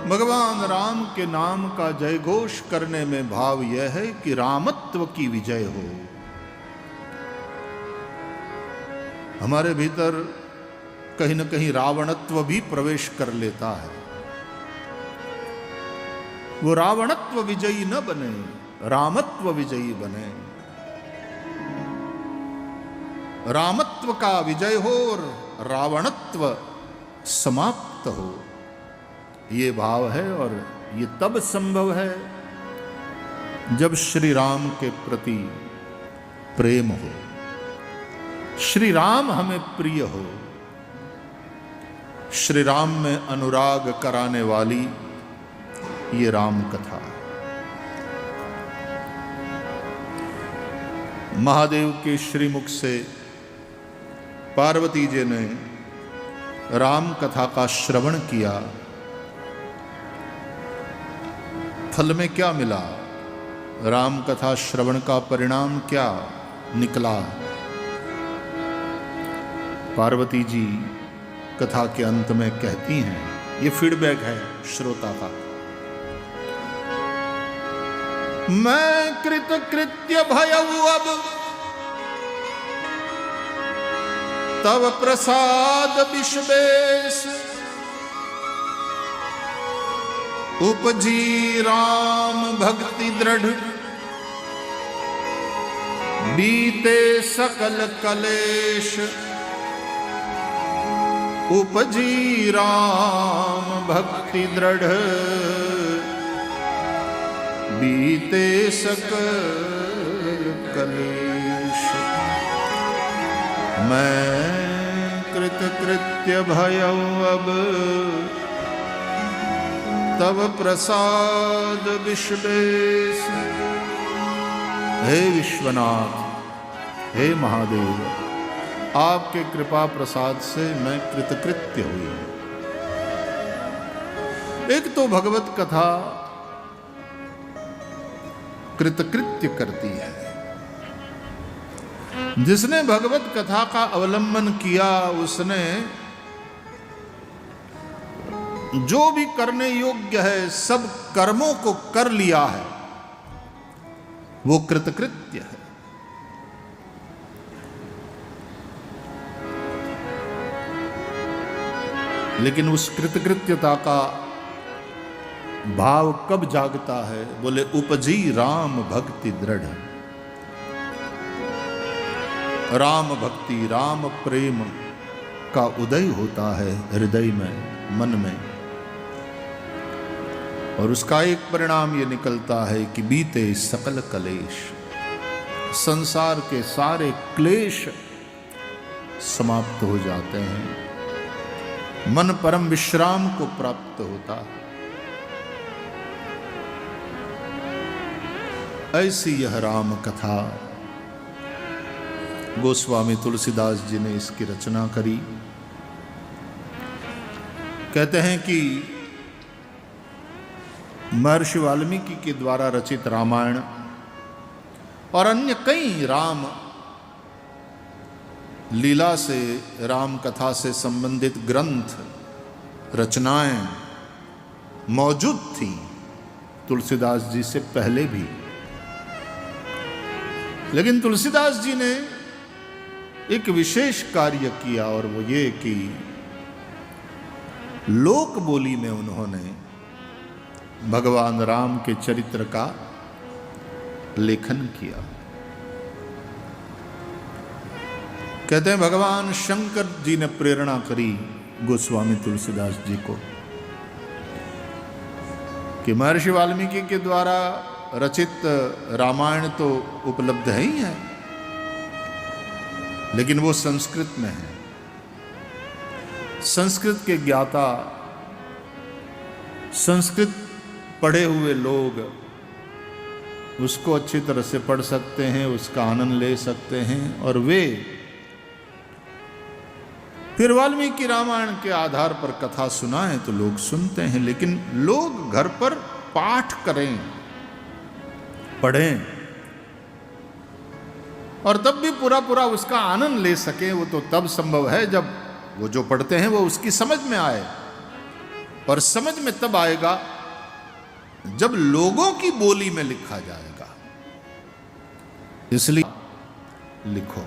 भगवान राम के नाम का जय घोष करने में भाव यह है कि रामत्व की विजय हो। हमारे भीतर कहीं न कहीं रावणत्व भी प्रवेश कर लेता है। वो रावणत्व विजयी न बने, रामत्व विजयी बने। रामत्व का विजय हो और रावणत्व समाप्त हो, ये भाव है। और ये तब संभव है जब श्री राम के प्रति प्रेम हो, श्री राम हमें प्रिय हो, श्री राम में अनुराग कराने वाली ये राम कथा। महादेव के श्रीमुख से पार्वती जी ने राम कथा का श्रवण किया। फल में क्या मिला? राम कथा श्रवण का परिणाम क्या निकला? पार्वती जी कथा के अंत में कहती हैं, ये फीडबैक है श्रोता का, मैं कृतकृत्य भयऊ अब तव प्रसाद विश्वेश, उपजी राम भक्ति दृढ़ बीते सकल कलेश। उपजी राम भक्ति दृढ़ बीते सकल कलेश। मैं कृतकृत्य भयऊ अब तब प्रसाद विश्वेश। हे विश्वनाथ, हे महादेव, आपके कृपा प्रसाद से मैं कृतकृत्य हुई। एक तो भगवत कथा कृतकृत्य करती है। जिसने भगवत कथा का अवलंबन किया उसने जो भी करने योग्य है सब कर्मों को कर लिया है, वो कृतकृत्य है। लेकिन उस कृतकृत्यता का भाव कब जागता है? बोले उपजी राम भक्ति दृढ़। राम भक्ति, राम प्रेम का उदय होता है हृदय में, मन में, और उसका एक परिणाम ये निकलता है कि बीते सकल कलेश, संसार के सारे क्लेश समाप्त हो जाते हैं, मन परम विश्राम को प्राप्त होता है। ऐसी यह राम कथा गोस्वामी तुलसीदास जी ने इसकी रचना करी। कहते हैं कि महर्षि वाल्मीकि के द्वारा रचित रामायण और अन्य कई राम लीला से, राम कथा से संबंधित ग्रंथ, रचनाएं मौजूद थी तुलसीदास जी से पहले भी। लेकिन तुलसीदास जी ने एक विशेष कार्य किया, और वो ये कि लोक बोली में उन्होंने भगवान राम के चरित्र का लेखन किया। कहते हैं भगवान शंकर जी ने प्रेरणा करी गोस्वामी तुलसीदास जी को कि महर्षि वाल्मीकि के द्वारा रचित रामायण तो उपलब्ध है ही है, लेकिन वो संस्कृत में है। संस्कृत के ज्ञाता, संस्कृत पढ़े हुए लोग उसको अच्छी तरह से पढ़ सकते हैं, उसका आनंद ले सकते हैं, और वे फिर वाल्मीकि रामायण के आधार पर कथा सुनाएं तो लोग सुनते हैं। लेकिन लोग घर पर पाठ करें, पढ़ें, और तब भी पूरा पूरा उसका आनंद ले सके, वो तो तब संभव है जब वो जो पढ़ते हैं वो उसकी समझ में आए। और समझ में तब आएगा जब लोगों की बोली में लिखा जाएगा। इसलिए लिखो।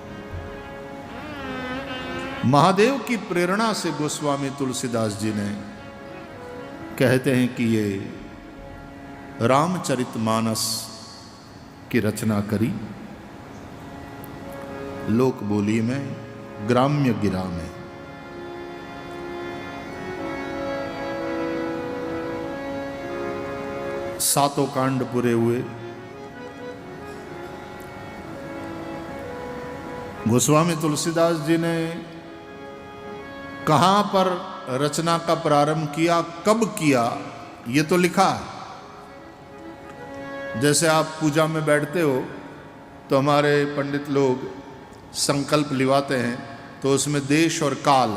महादेव की प्रेरणा से गोस्वामी तुलसीदास जी ने कहते हैं कि ये रामचरितमानस की रचना करी लोक बोली में, ग्राम्य गिरा में। सातों कांड पूरे हुए। गोस्वामी तुलसीदास जी ने कहां पर रचना का प्रारंभ किया, कब किया, ये तो लिखा है। जैसे आप पूजा में बैठते हो तो हमारे पंडित लोग संकल्प लिवाते हैं, तो उसमें देश और काल,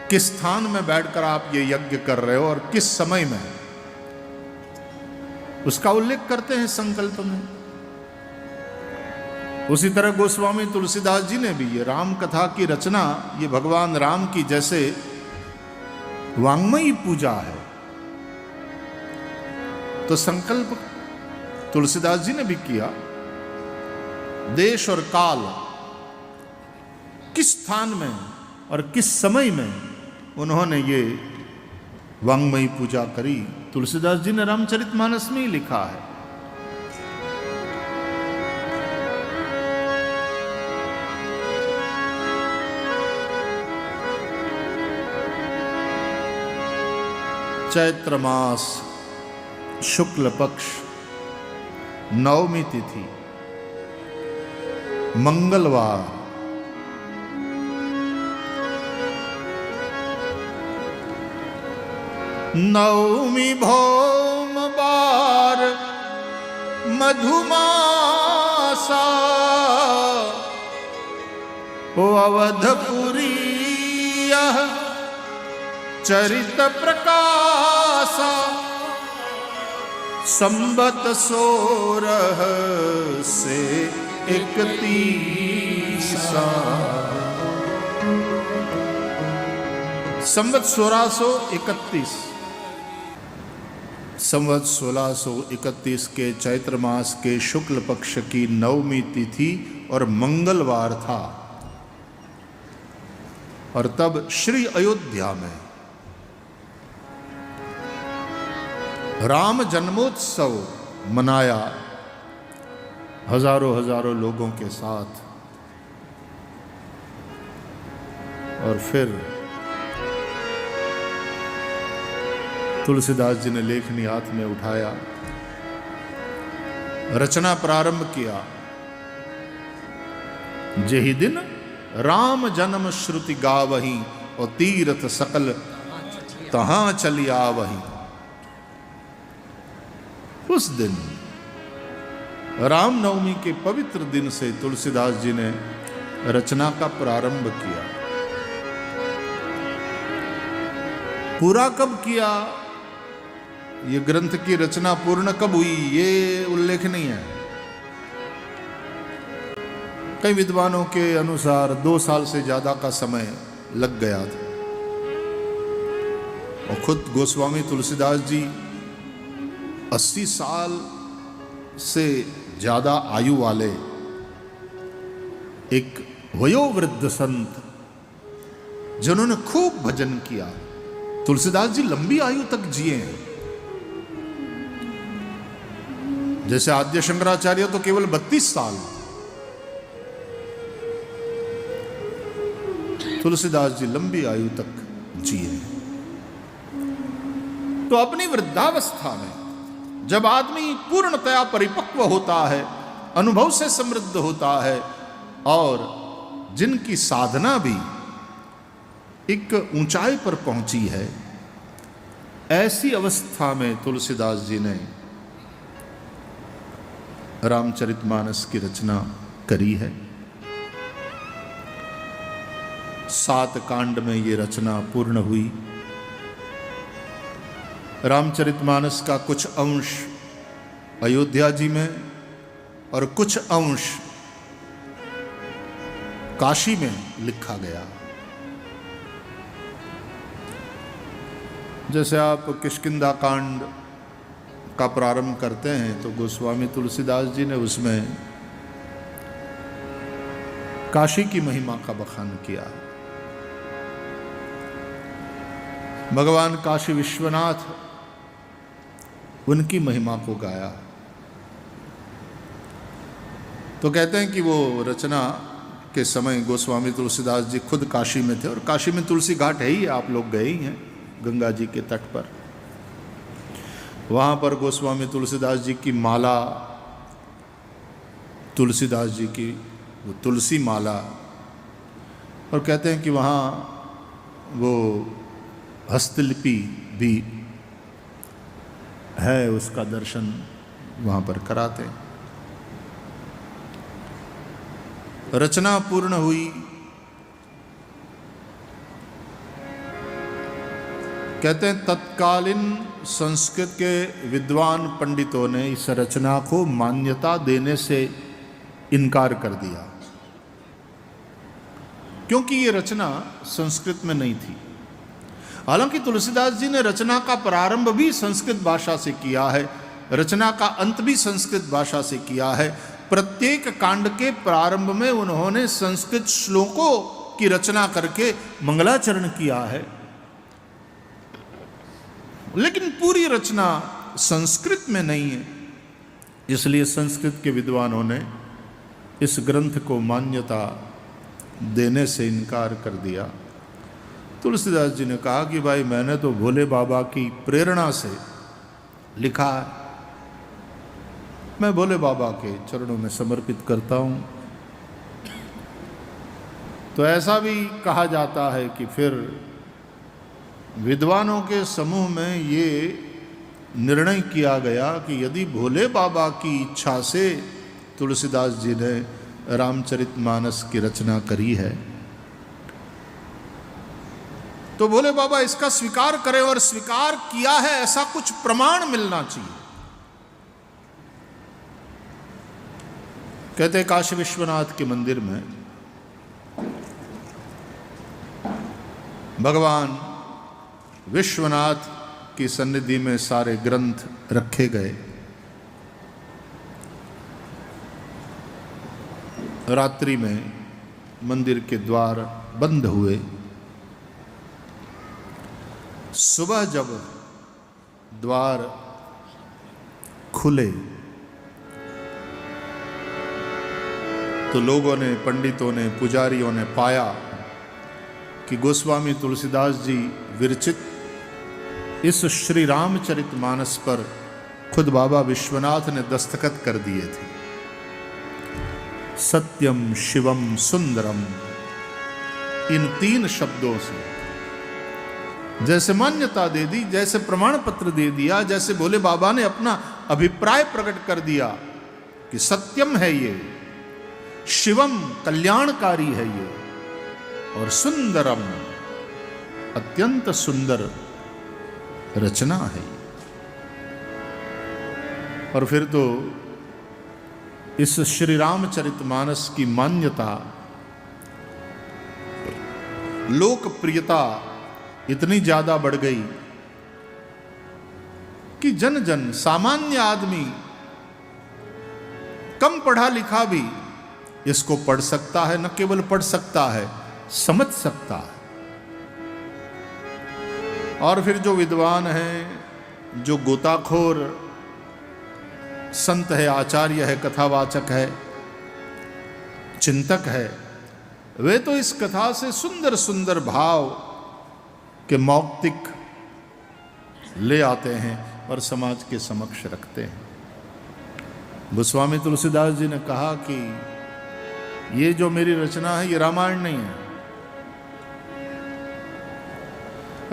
किस स्थान में बैठकर आप ये यज्ञ कर रहे हो और किस समय में, उसका उल्लेख करते हैं संकल्प में। उसी तरह गोस्वामी तुलसीदास जी ने भी ये राम कथा की रचना, ये भगवान राम की जैसे वांग्मयी पूजा है, तो संकल्प तुलसीदास जी ने भी किया। देश और काल, किस स्थान में और किस समय में उन्होंने ये वांग्मयी पूजा करी, तुलसीदास जी ने रामचरितमानस में ही लिखा है। चैत्र मास शुक्ल पक्ष नवमी तिथि मंगलवार, नवमी भौम बार मधुमासा, ओ अवधपुरी यह चरित प्रकाशा, संबत 16 से 31। संबत 1631, संवत 1631 के चैत्र मास के शुक्ल पक्ष की नवमी तिथि और मंगलवार था। और तब श्री अयोध्या में राम जन्मोत्सव मनाया हजारों हजारों लोगों के साथ। और फिर तुलसीदास जी ने लेखनी हाथ में उठाया, रचना प्रारंभ किया। जेहि दिन राम जन्म श्रुति गावही, और तीर्थ सकल तहां चली आवही। उस दिन रामनवमी के पवित्र दिन से तुलसीदास जी ने रचना का प्रारंभ किया। पूरा कब किया, ये ग्रंथ की रचना पूर्ण कब हुई, ये उल्लेख नहीं है। कई विद्वानों के अनुसार 2 साल से ज्यादा का समय लग गया था। और खुद गोस्वामी तुलसीदास जी 80 साल से ज्यादा आयु वाले एक वयोवृद्ध संत, जिन्होंने खूब भजन किया। तुलसीदास जी लंबी आयु तक जिए हैं। जैसे आद्य शंकराचार्य तो केवल 32 साल, तुलसीदास जी लंबी आयु तक जिए। तो अपनी वृद्धावस्था में जब आदमी पूर्णतया परिपक्व होता है, अनुभव से समृद्ध होता है, और जिनकी साधना भी एक ऊंचाई पर पहुंची है, ऐसी अवस्था में तुलसीदास जी ने रामचरितमानस की रचना करी है। 7 कांड में ये रचना पूर्ण हुई। रामचरितमानस का कुछ अंश अयोध्या जी में और कुछ अंश काशी में लिखा गया। जैसे आप किष्किंधा कांड का प्रारंभ करते हैं तो गोस्वामी तुलसीदास जी ने उसमें काशी की महिमा का बखान किया। भगवान काशी विश्वनाथ उनकी महिमा को गाया। तो कहते हैं कि वो रचना के समय गोस्वामी तुलसीदास जी खुद काशी में थे, और काशी में तुलसी घाट है ही, आप लोग गए ही हैं गंगा जी के तट पर। वहाँ पर गोस्वामी तुलसीदास जी की माला, तुलसीदास जी की वो तुलसी माला, और कहते हैं कि वहाँ वो हस्तलिपि भी है, उसका दर्शन वहाँ पर कराते हैं। रचना पूर्ण हुई। कहते हैं तत्कालीन संस्कृत के विद्वान पंडितों ने इस रचना को मान्यता देने से इनकार कर दिया, क्योंकि ये रचना संस्कृत में नहीं थी। हालांकि तुलसीदास जी ने रचना का प्रारंभ भी संस्कृत भाषा से किया है, रचना का अंत भी संस्कृत भाषा से किया है। प्रत्येक कांड के प्रारंभ में उन्होंने संस्कृत श्लोकों की रचना करके मंगलाचरण किया है, लेकिन पूरी रचना संस्कृत में नहीं है। इसलिए संस्कृत के विद्वानों ने इस ग्रंथ को मान्यता देने से इनकार कर दिया। तुलसीदास जी ने कहा कि भाई मैंने तो भोले बाबा की प्रेरणा से लिखा है, मैं भोले बाबा के चरणों में समर्पित करता हूँ। तो ऐसा भी कहा जाता है कि फिर विद्वानों के समूह में ये निर्णय किया गया कि यदि भोले बाबा की इच्छा से तुलसीदास जी ने रामचरितमानस की रचना करी है, तो भोले बाबा इसका स्वीकार करें, और स्वीकार किया है ऐसा कुछ प्रमाण मिलना चाहिए। कहते हैं काशी विश्वनाथ के मंदिर में भगवान विश्वनाथ की सन्निधि में सारे ग्रंथ रखे गए। रात्रि में मंदिर के द्वार बंद हुए। सुबह जब द्वार खुले तो लोगों ने, पंडितों ने, पुजारियों ने पाया कि गोस्वामी तुलसीदास जी विरचित इस श्री रामचरितमानस पर खुद बाबा विश्वनाथ ने दस्तखत कर दिए थे। सत्यम शिवम सुंदरम, इन 3 शब्दों से जैसे मान्यता दे दी, जैसे प्रमाण पत्र दे दिया, जैसे भोले बाबा ने अपना अभिप्राय प्रकट कर दिया कि सत्यम है ये, शिवम कल्याणकारी है ये, और सुंदरम अत्यंत सुंदर रचना है। और फिर तो इस श्री रामचरितमानस की मान्यता, लोकप्रियता इतनी ज्यादा बढ़ गई कि जन जन, सामान्य आदमी, कम पढ़ा लिखा भी इसको पढ़ सकता है। न केवल पढ़ सकता है, समझ सकता है। और फिर जो विद्वान हैं, जो गोताखोर संत है, आचार्य है, कथावाचक है, चिंतक है, वे तो इस कथा से सुंदर सुंदर भाव के मौक्तिक ले आते हैं और समाज के समक्ष रखते हैं। गोस्वामी तुलसीदास जी ने कहा कि ये जो मेरी रचना है ये रामायण नहीं है,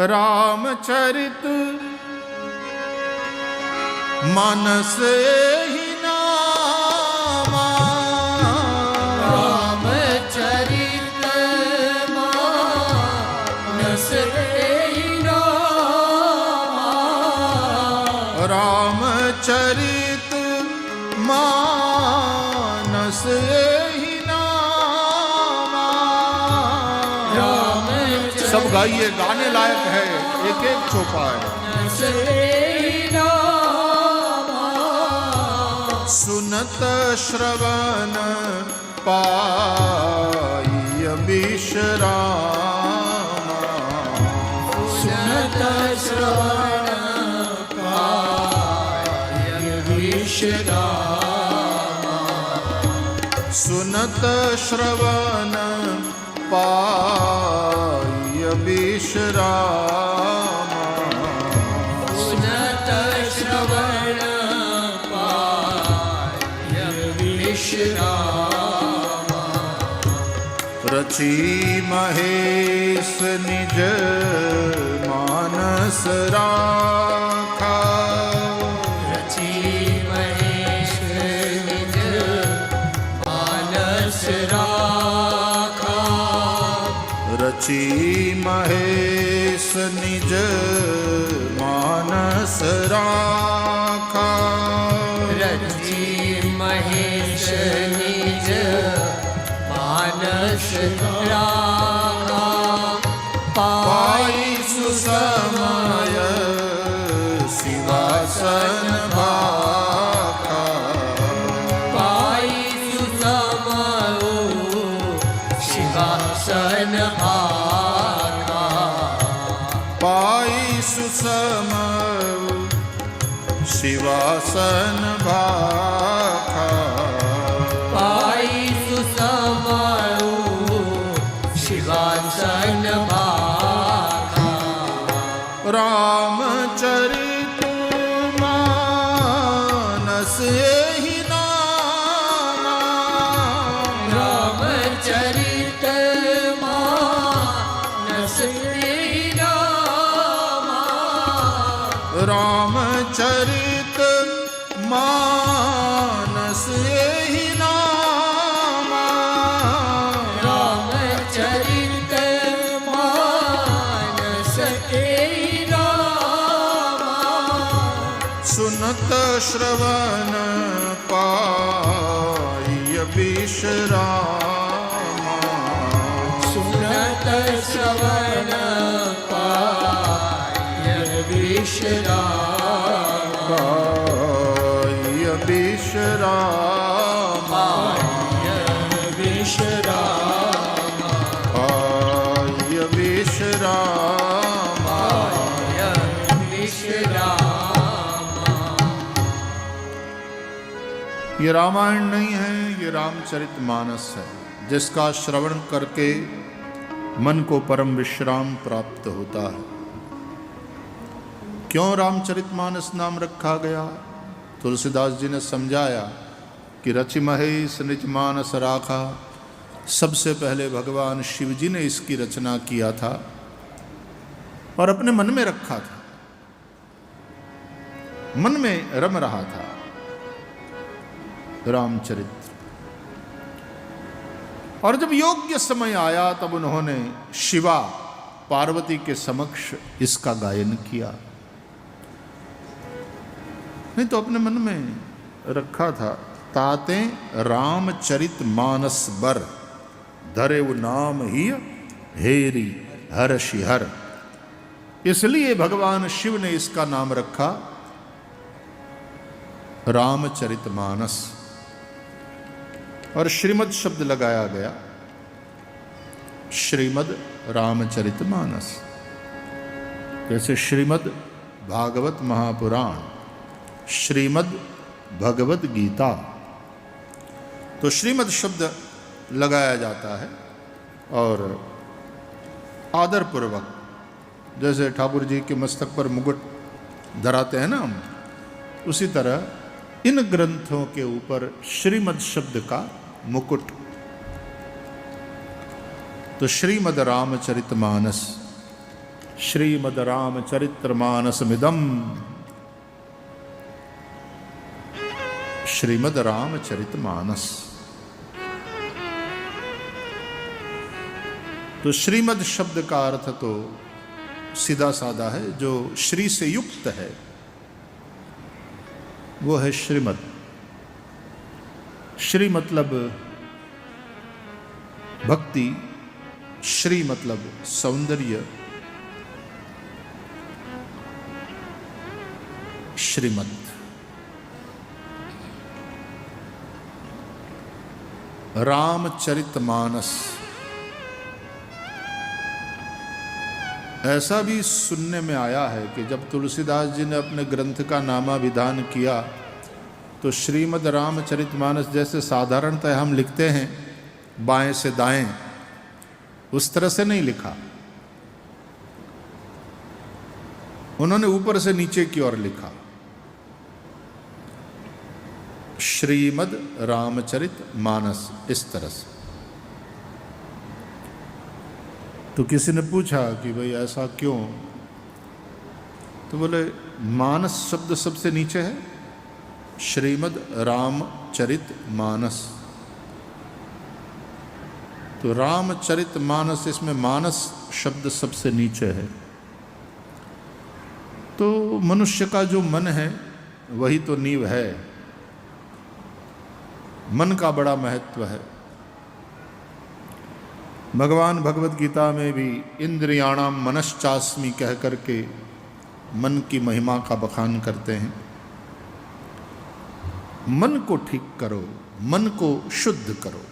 रामचरित मानस ही नामा, रामचरित मानस ही नामा, रामचरित मानस ही नामा, रामचरित सब गाइए, गाने लायक है एक एक चौपाई। सुनत श्रवण पाई विश्राम, सुनत श्रवण पाय विश्राम, सुनत श्रवण पाय विश्राम, सुनत श्रवण पाय विश्राम, रची महेश निज मानस राखा, रची महेश निज मानस राखा, रची महेश निज मानस राखा, रची महेश निज मानस राखा, पाई सुसमय शिवासन भाखा, पाई सुसमयो शिवासन भाखा, पाई सुसमय शिवासन भाखा, पाई सुसमयो शिवासन भाखा, रामचरित मानस एहि नामा, रामचरित मानस रामा, रामचरित मानस एहि नामा, रामचरित मानस रामा, सुनत श्रवण पाई विश्राम, सुनत श्रवण पाय विश्राम, पाई विश्राम, पाय विश्राम, पाई विश्राम। पाय विश्राम। ये रामायण नहीं है, ये रामचरितमानस है, जिसका श्रवण करके मन को परम विश्राम प्राप्त होता है। क्यों रामचरितमानस नाम रखा गया? तुलसीदास जी ने समझाया कि रचि महेश निज मानस राखा। सबसे पहले भगवान शिव जी ने इसकी रचना किया था और अपने मन में रखा था, मन में रम रहा था रामचरित्र। और जब योग्य समय आया तब उन्होंने शिवा पार्वती के समक्ष इसका गायन किया, नहीं तो अपने मन में रखा था। ताते रामचरित मानस बर, धरे वो नाम ही हेरी हर शिहर। इसलिए भगवान शिव ने इसका नाम रखा रामचरितमानस, और श्रीमद् शब्द लगाया गया, श्रीमद् रामचरितमानस। जैसे श्रीमद् भागवत महापुराण, श्रीमद् भगवत गीता, तो श्रीमद् शब्द लगाया जाता है और आदरपूर्वक, जैसे ठाकुर जी के मस्तक पर मुकुट धराते हैं ना हम, उसी तरह इन ग्रंथों के ऊपर श्रीमद् शब्द का मुकुट। तो श्रीमद् रामचरितमानस, श्रीमद् रामचरितमानसमिदं, श्रीमद् रामचरितमानस। तो श्रीमद् शब्द का अर्थ तो सीधा साधा है, जो श्री से युक्त है वो है श्रीमद्। श्री मतलब भक्ति, श्री मतलब सौंदर्य, श्रीमद्। रामचरितमानस, ऐसा भी सुनने में आया है कि जब तुलसीदास जी ने अपने ग्रंथ का नामाभिधान किया तो श्रीमद् रामचरितमानस जैसे साधारणतः हम लिखते हैं बाएं से दाएं, उस तरह से नहीं लिखा। उन्होंने ऊपर से नीचे की ओर लिखा, श्रीमद् रामचरितमानस, इस तरह से। तो किसी ने पूछा कि भाई ऐसा क्यों? तो बोले मानस शब्द सबसे नीचे है, श्रीमद् रामचरितमानस। तो रामचरितमानस, इसमें मानस शब्द सबसे नीचे है। तो मनुष्य का जो मन है वही तो नींव है, मन का बड़ा महत्व है। भगवान भगवत गीता में भी इंद्रियाणाम मनश्चास्मि कह करके मन की महिमा का बखान करते हैं। मन को ठीक करो, मन को शुद्ध करो।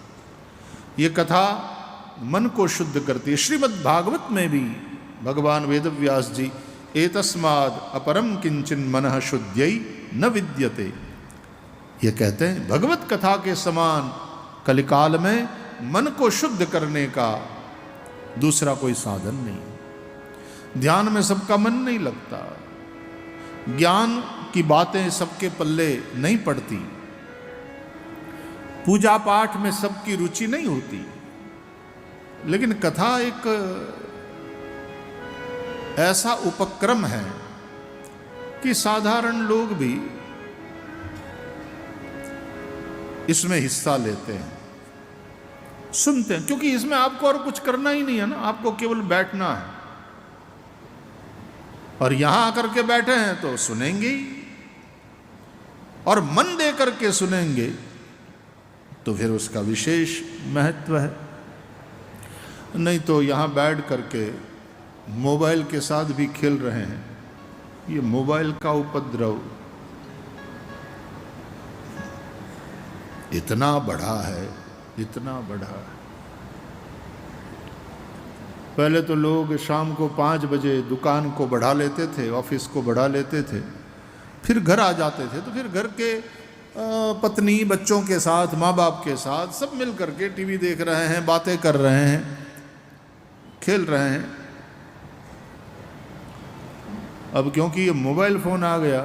ये कथा मन को शुद्ध करती है। श्रीमद् भागवत में भी भगवान वेदव्यास जी एतस्माद् अपरम किंचिन मनः शुद्ध्यै न विद्यते, ये कहते हैं भगवत कथा के समान कलिकाल में मन को शुद्ध करने का दूसरा कोई साधन नहीं। ध्यान में सबका मन नहीं लगता, ज्ञान की बातें सबके पल्ले नहीं पड़ती, पूजा पाठ में सबकी रुचि नहीं होती। लेकिन कथा एक ऐसा उपक्रम है कि साधारण लोग भी इसमें हिस्सा लेते हैं, सुनते हैं, क्योंकि इसमें आपको और कुछ करना ही नहीं है ना, आपको केवल बैठना है। और यहां आकर के बैठे हैं तो सुनेंगे ही, और मन दे करके सुनेंगे तो फिर उसका विशेष महत्व है। नहीं तो यहां बैठ करके मोबाइल के साथ भी खेल रहे हैं। ये मोबाइल का उपद्रव इतना बढ़ा है, इतना बढ़ा है। पहले तो लोग शाम को 5 बजे दुकान को बढ़ा लेते थे, ऑफिस को बढ़ा लेते थे, फिर घर आ जाते थे। तो फिर घर के पत्नी बच्चों के साथ, माँ बाप के साथ सब मिल करके टीवी देख रहे हैं, बातें कर रहे हैं, खेल रहे हैं। अब क्योंकि ये मोबाइल फ़ोन आ गया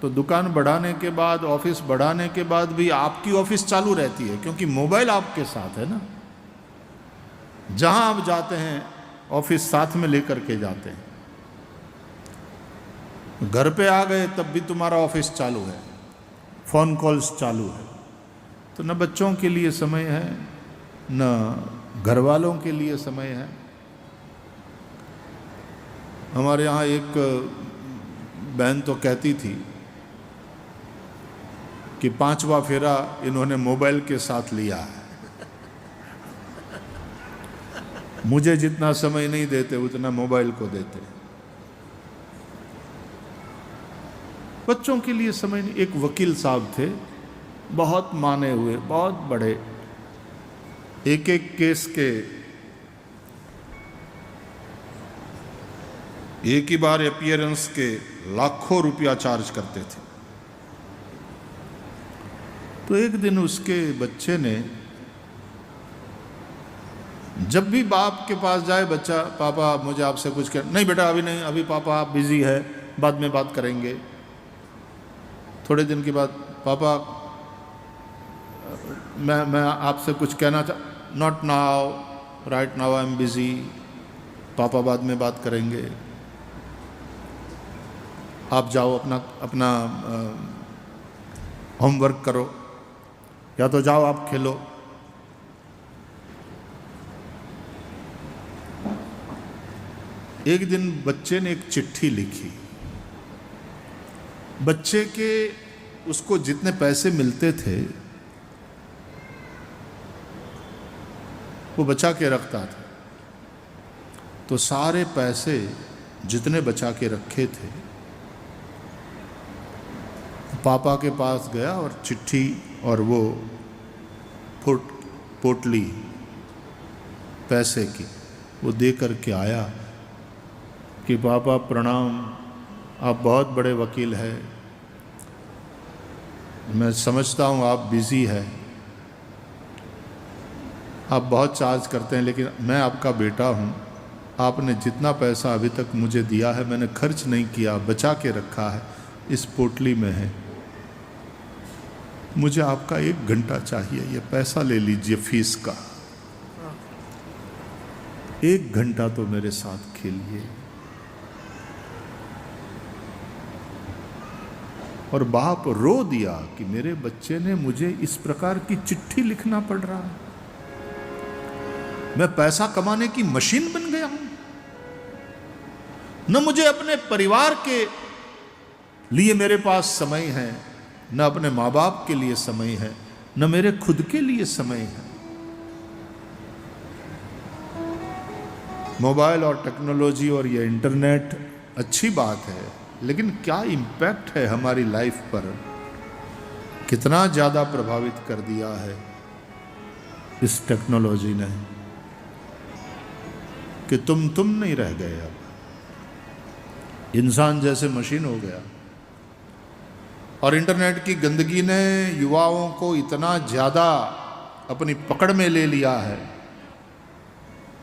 तो दुकान बढ़ाने के बाद, ऑफिस बढ़ाने के बाद भी आपकी ऑफिस चालू रहती है, क्योंकि मोबाइल आपके साथ है ना। जहां आप जाते हैं ऑफिस साथ में लेकर के जाते हैं। घर पे आ गए तब भी तुम्हारा ऑफिस चालू है, फ़ोन कॉल्स चालू है। तो न बच्चों के लिए समय है, न घर वालों के लिए समय है। हमारे यहाँ एक बहन तो कहती थी कि 5वां फेरा इन्होंने मोबाइल के साथ लिया है। मुझे जितना समय नहीं देते उतना मोबाइल को देते। बच्चों के लिए समय नहीं। एक वकील साहब थे, बहुत माने हुए, बहुत बड़े, एक एक केस के एक ही बार अपीयरेंस के लाखों रुपया चार्ज करते थे। तो एक दिन उसके बच्चे ने, जब भी बाप के पास जाए बच्चा, पापा मुझे आपसे कुछ कर, नहीं बेटा अभी नहीं, अभी पापा आप बिजी है, बाद में बात करेंगे। थोड़े दिन के बाद, पापा मैं आपसे कुछ कहना not now, right now I am busy, पापा बाद में बात करेंगे, आप जाओ अपना होमवर्क करो, या तो जाओ आप खेलो। एक दिन बच्चे ने एक चिट्ठी लिखी। बच्चे के उसको जितने पैसे मिलते थे वो बचा के रखता था। तो सारे पैसे जितने बचा के रखे थे पापा के पास गया और चिट्ठी और वो पोटली पैसे की वो दे करके आया कि पापा प्रणाम, आप बहुत बड़े वकील हैं, मैं समझता हूँ आप बिज़ी है, आप बहुत चार्ज करते हैं, लेकिन मैं आपका बेटा हूँ, आपने जितना पैसा अभी तक मुझे दिया है मैंने खर्च नहीं किया, बचा के रखा है, इस पोटली में है, मुझे आपका 1 घंटा चाहिए, ये पैसा ले लीजिए फीस का, 1 घंटा तो मेरे साथ खेलिए। और बाप रो दिया कि मेरे बच्चे ने मुझे इस प्रकार की चिट्ठी लिखना पड़ रहा है, मैं पैसा कमाने की मशीन बन गया हूं, न मुझे अपने परिवार के लिए मेरे पास समय है, न अपने माँ बाप के लिए समय है, न मेरे खुद के लिए समय है। मोबाइल और टेक्नोलॉजी और ये इंटरनेट अच्छी बात है, लेकिन क्या इम्पैक्ट है हमारी लाइफ पर, कितना ज़्यादा प्रभावित कर दिया है इस टेक्नोलॉजी ने कि तुम नहीं रह गए, अब इंसान जैसे मशीन हो गया। और इंटरनेट की गंदगी ने युवाओं को इतना ज़्यादा अपनी पकड़ में ले लिया है,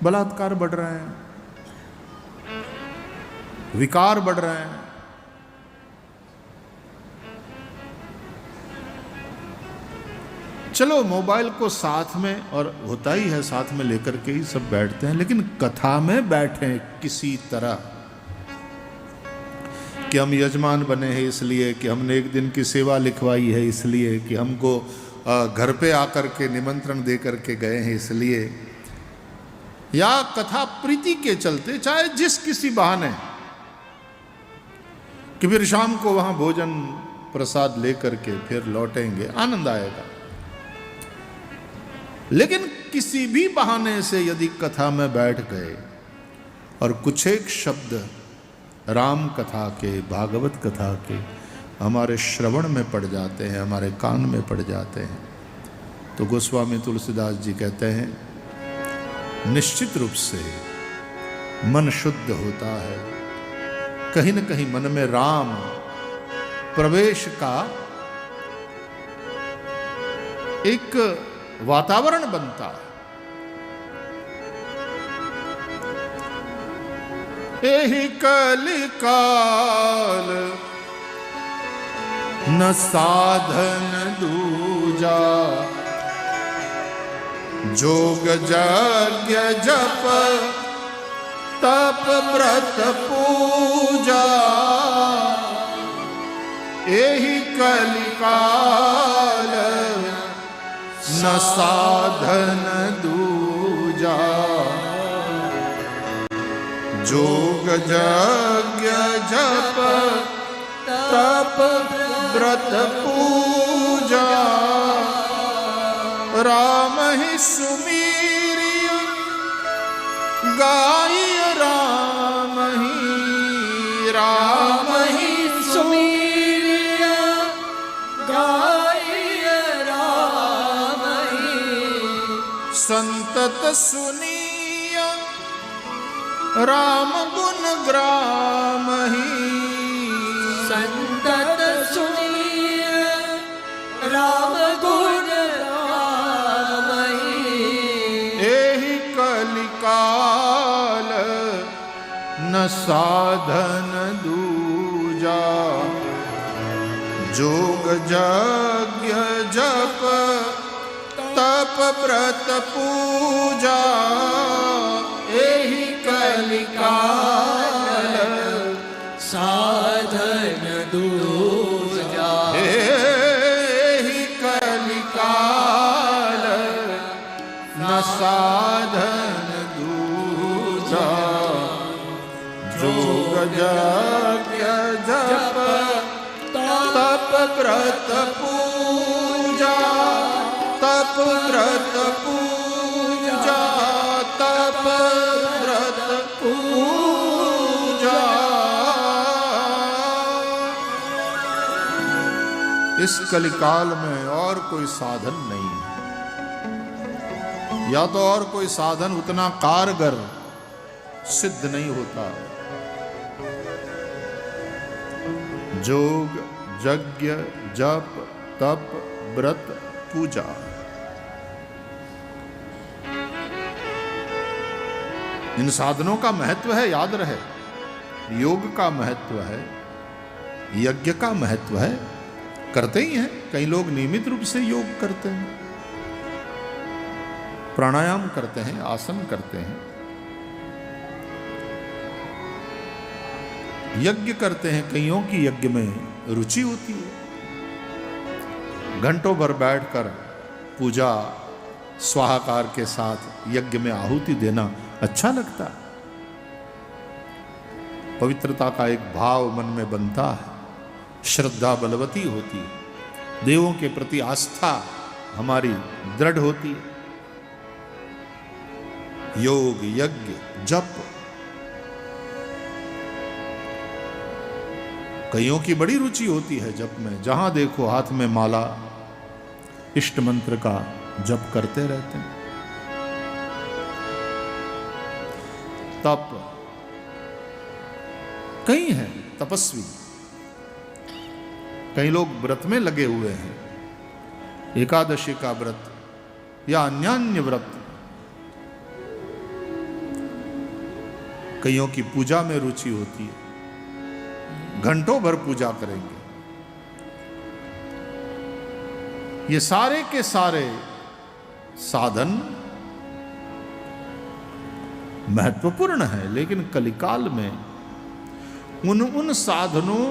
बलात्कार बढ़ रहे हैं, विकार बढ़ रहे हैं, चलो मोबाइल को साथ में, और होता ही है साथ में लेकर के ही सब बैठते हैं, लेकिन कथा में बैठे किसी तरह कि हम यजमान बने हैं इसलिए, कि हमने 1 दिन की सेवा लिखवाई है इसलिए, कि हमको घर पे आकर के निमंत्रण दे करके गए हैं इसलिए, या कथा प्रीति के चलते, चाहे जिस किसी बहाने, कि फिर शाम को वहां भोजन प्रसाद लेकर के फिर लौटेंगे, आनंद आएगा। लेकिन किसी भी बहाने से यदि कथा में बैठ गए और कुछ एक शब्द राम कथा के, भागवत कथा के हमारे श्रवण में पड़ जाते हैं, हमारे कान में पड़ जाते हैं, तो गोस्वामी तुलसीदास जी कहते हैं निश्चित रूप से मन शुद्ध होता है, कहीं न कहीं मन में राम प्रवेश का एक वातावरण बनता है। एहि कलिकाल न साधन दूजा, जोग यज्ञ जप तप व्रत पूजा, एहि कलिकाल न साधन दूजा, जोग यज्ञ जप तप व्रत पूजा, राम ही सुमीरिय गाय राम ही, राम ही सुमीरिय गाय राम ही, संतत सुनिय राम गुण ग्राम ही, संतत सुनिय राम गुण राम ही, एहि कलिकाल न साधन दूजा, जोग यज्ञ जप तप व्रत पूजा, एहि कलिकाल साधन दूजा, एहि कलिकाल न साधन दूजा, जोग यज्ञ जप तप व्रत पूजा, तप व्रत पूजा, तप व्रत पूजा। इस कलिकाल में और कोई साधन नहीं है, या तो और कोई साधन उतना कारगर सिद्ध नहीं होता। जोग, यज्ञ, जप, तप, व्रत, पूजा, इन साधनों का महत्व है, याद रहे। योग का महत्व है, यज्ञ का महत्व है, करते ही हैं। कई लोग नियमित रूप से योग करते हैं, प्राणायाम करते हैं, आसन करते हैं, यज्ञ करते हैं। कईयों की यज्ञ में रुचि होती है, घंटों भर बैठकर पूजा स्वाहाकार के साथ यज्ञ में आहुति देना अच्छा लगता है। पवित्रता का एक भाव मन में बनता है, श्रद्धा बलवती होती है, देवों के प्रति आस्था हमारी दृढ़ होती है। योग, यज्ञ, जप, कईयों की बड़ी रुचि होती है जप में, जहां देखो हाथ में माला, इष्ट मंत्र का जप करते रहते हैं। तप, कई हैं तपस्वी, कई लोग व्रत में लगे हुए हैं, एकादशी का व्रत या अन्यान्य व्रत। कईयों की पूजा में रुचि होती है, घंटों भर पूजा करेंगे। ये सारे के सारे साधन महत्वपूर्ण है, लेकिन कलिकाल में उन साधनों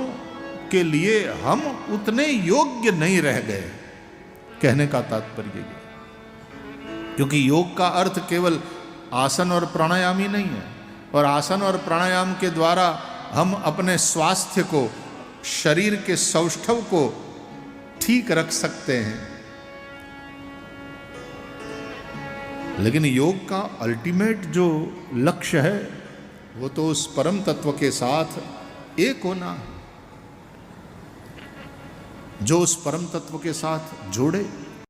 के लिए हम उतने योग्य नहीं रह गए, कहने का तात्पर्य ये। क्योंकि योग का अर्थ केवल आसन और प्राणायाम ही नहीं है, और आसन और प्राणायाम के द्वारा हम अपने स्वास्थ्य को, शरीर के सौष्ठव को ठीक रख सकते हैं। लेकिन योग का अल्टीमेट जो लक्ष्य है वो तो उस परम तत्व के साथ एक होना, जो उस परम तत्व के साथ जोड़े।